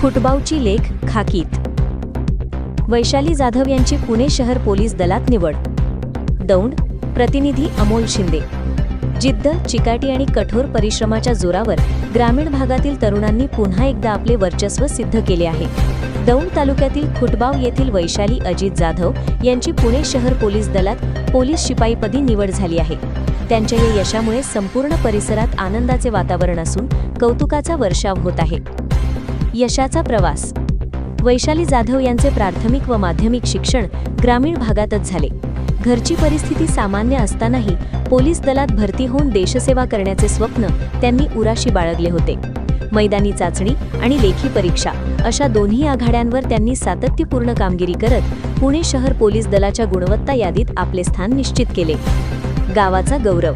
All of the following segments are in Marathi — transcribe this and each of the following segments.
खुटबावची लेख खाकीत। वैशाली जाधव यांची पुणे शहर पोलीस दलात निवड। दौंड प्रतिनिधी अमोल शिंदे। जिद्द, चिकाटी आणि कठोर परिश्रमाच्या जोरावर ग्रामीण भागातील तरुणांनी पुन्हा एकदा आपले वर्चस्व सिद्ध केले आहे। दौंड तालुक्यातील खुटबाव येथील वैशाली अजित जाधव यांची पुणे शहर पोलीस दलात पोलीस शिपाईपदी निवड झाली आहे। त्यांच्या या यशामुळे संपूर्ण परिसरात आनंदाचे वातावरण असून कौतुकाचा वर्षाव होत आहे। यशाचा प्रवास। वैशाली जाधव यांचे प्राथमिक व माध्यमिक शिक्षण ग्रामीण भागातच झाले। घरची परिस्थिती सामान्य असतानाही पोलीस दलात भरती होऊन देशसेवा करण्याचे स्वप्न त्यांनी उराशी बाळगले होते। मैदानी चाचणी आणि लेखी परीक्षा अशा दोन्ही आघाड्यांवर त्यांनी सातत्यपूर्ण कामगिरी करत पुणे शहर पोलीस दलाच्या गुणवत्ता यादीत आपले स्थान निश्चित केले। गावाचा गौरव।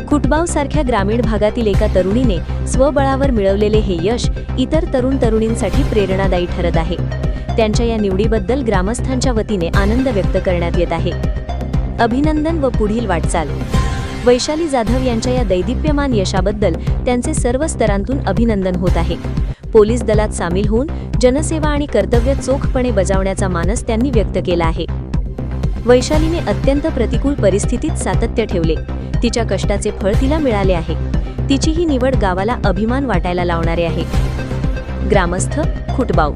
खुटबावसारख्या ग्रामीण भागातील एका तरुणीने स्वबळावर मिळवलेले हे यश इतर तरुण-तरुणींसाठी प्रेरणादायी ठरत आहे। त्यांच्या या निवडीबद्दल ग्रामस्थांच्या वतीने आनंद व्यक्त करण्यात येत आहे। अभिनंदन व पुढील वाटचाल। वैशाली जाधव यांच्या या दैदिप्यमान यशाबद्दल त्यांचे सर्व स्तरांतून अभिनंदन होत आहे। पोलीस दलात सामील होऊन जनसेवा आणि कर्तव्य चोखपणे बजावण्याचा मानस त्यांनी व्यक्त केला आहे। वैशालीने अत्यंत प्रतिकूल परिस्थितीत सातत्य ठेवले। तिच्या कष्टाचे फळ तिला मिळाले आहे। तिची ही निवड गावाला अभिमान वाटायला लावणारे आहे। ग्रामस्थ खुटबाव।